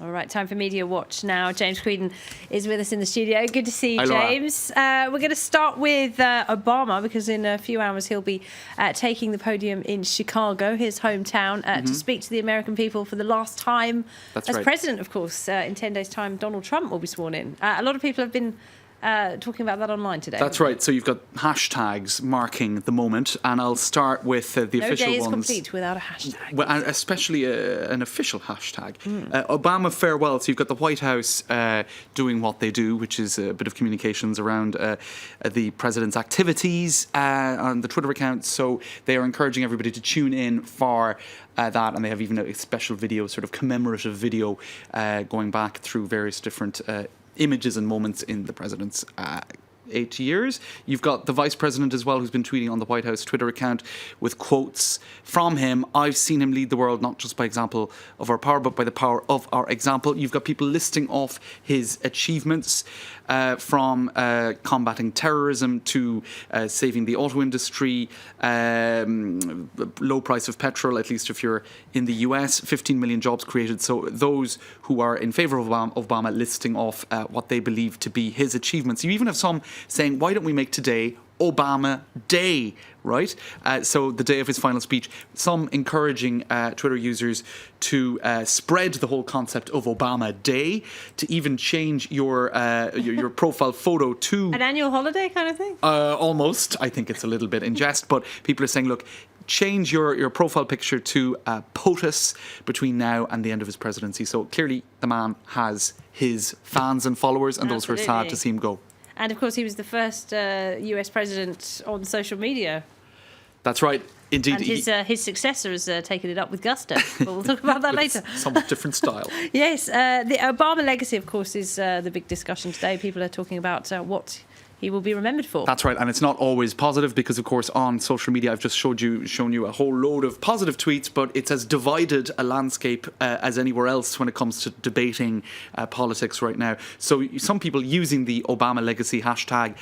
All right, time for Media Watch now. James Creedon is with us in the studio. Good to see you, Hi, James. We're going to start with Obama, because in a few hours he'll be taking the podium in Chicago, his hometown, to speak to the American people for the last time as president, of course. In 10 days' time, Donald Trump will be sworn in. A lot of people have been talking about that online today. That's right. So you've got hashtags marking the moment, and I'll start with the official ones. No day is complete without a hashtag. Well, and especially an official hashtag. Obama farewell. So you've got the White House doing what they do, which is a bit of communications around the president's activities on the Twitter account. So they are encouraging everybody to tune in for that, and they have even a special video, sort of commemorative video, going back through various different images and moments in the president's 8 years. You've got the vice president as well, who's been tweeting on the White House Twitter account with quotes from him. I've seen him lead the world, not just by example of our power, but by the power of our example. You've got people listing off his achievements, from combating terrorism to saving the auto industry, low price of petrol, at least if you're in the US, 15 million jobs created. So those who are in favour of Obama listing off what they believe to be his achievements. You even have some saying, why don't we make today Obama Day, right? So the day of his final speech, some encouraging Twitter users to spread the whole concept of Obama Day, to even change your profile photo to an annual holiday kind of thing? Almost. I think it's a little bit in jest, but people are saying, look, change your profile picture to POTUS between now and the end of his presidency. So clearly the man has his fans and followers, and those who are sad to see him go. And, of course, he was the first US president on social media. That's right. Indeed. And his successor has taken it up with gusto. But we'll talk about that later. Somewhat different style. Yes. The Obama legacy, of course, is the big discussion today. People are talking about what he will be remembered for. That's right, and it's not always positive because, of course, on social media, I've just shown you a whole load of positive tweets, but it's as divided a landscape as anywhere else when it comes to debating politics right now. So some people using the Obama legacy hashtag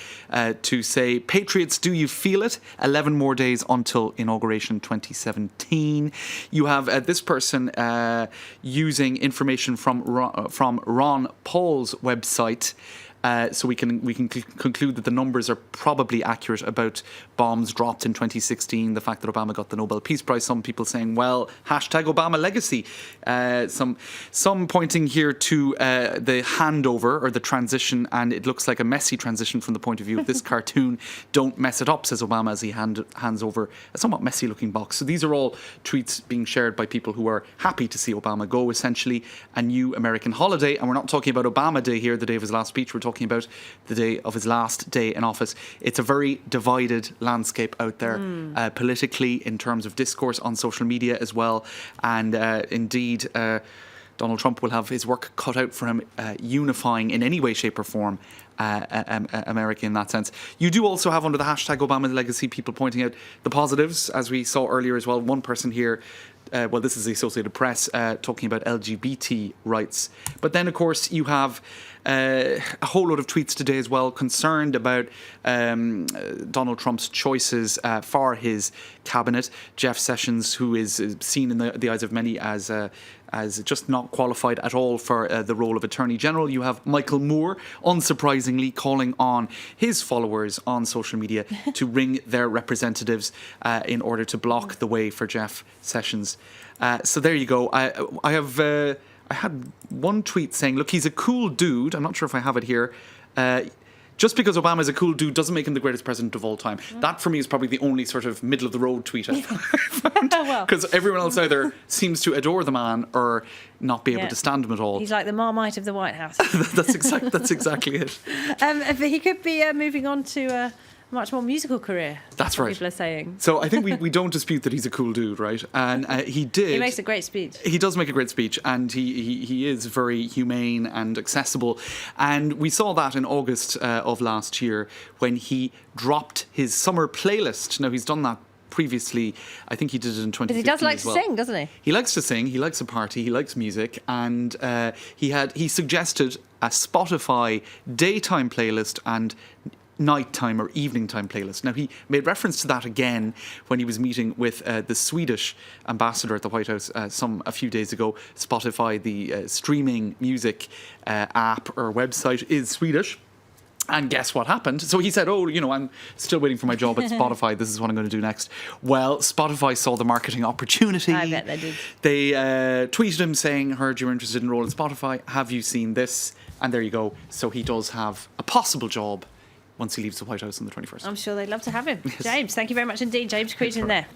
to say, Patriots, do you feel it? 11 more days until inauguration 2017. You have this person using information from Ron Paul's website. So we can conclude that the numbers are probably accurate about bombs dropped in 2016, the fact that Obama got the Nobel Peace Prize. Some people saying, well, hashtag Obama legacy. Some pointing here to the handover or the transition, and it looks like a messy transition from the point of view of this cartoon. Don't mess it up, says Obama as he hands over a somewhat messy looking box. So these are all tweets being shared by people who are happy to see Obama go, essentially a new American holiday. And we're not talking about Obama Day here, the day of his last speech. We're talking about the day of his last day in office. It's a very divided landscape out there politically, in terms of discourse on social media as well. And indeed, Donald Trump will have his work cut out for him, unifying in any way, shape or form America in that sense. You do also have under the hashtag Obama legacy people pointing out the positives, as we saw earlier as well. One person here, well, this is the Associated Press, talking about LGBT rights. But then, of course, you have a whole lot of tweets today as well concerned about Donald Trump's choices for his cabinet. Jeff Sessions, who is seen in the eyes of many as just not qualified at all for the role of Attorney General. You have Michael Moore, unsurprisingly, calling on his followers on social media to ring their representatives in order to block the way for Jeff Sessions. So there you go. I had one tweet saying, look, he's a cool dude. I'm not sure if I have it here. Just because Obama is a cool dude doesn't make him the greatest president of all time. That, for me, is probably the only sort of middle-of-the-road tweet I've found. Because everyone else either seems to adore the man or not be able to stand him at all. He's like the Marmite of the White House. That's exactly it. But he could be moving on to much more musical career. That's right. People are saying. So I think we don't dispute that he's a cool dude, right? And he did. He makes a great speech. He does make a great speech, and he is very humane and accessible. And we saw that in August of last year when he dropped his summer playlist. Now, he's done that previously. I think he did it in 2015. But he does like to sing, doesn't he? He likes to sing. He likes to party. He likes music, and he suggested a Spotify daytime playlist and nighttime or evening time playlist. Now, he made reference to that again when he was meeting with the Swedish ambassador at the White House a few days ago. Spotify, the streaming music app or website, is Swedish. And guess what happened? So he said, I'm still waiting for my job at Spotify. This is what I'm going to do next. Well, Spotify saw the marketing opportunity. I bet they did. They tweeted him saying, heard you're interested in a role at Spotify. Have you seen this? And there you go. So he does have a possible job once he leaves the White House on the 21st. I'm sure they'd love to have him. James, thank you very much indeed. James Creighton there.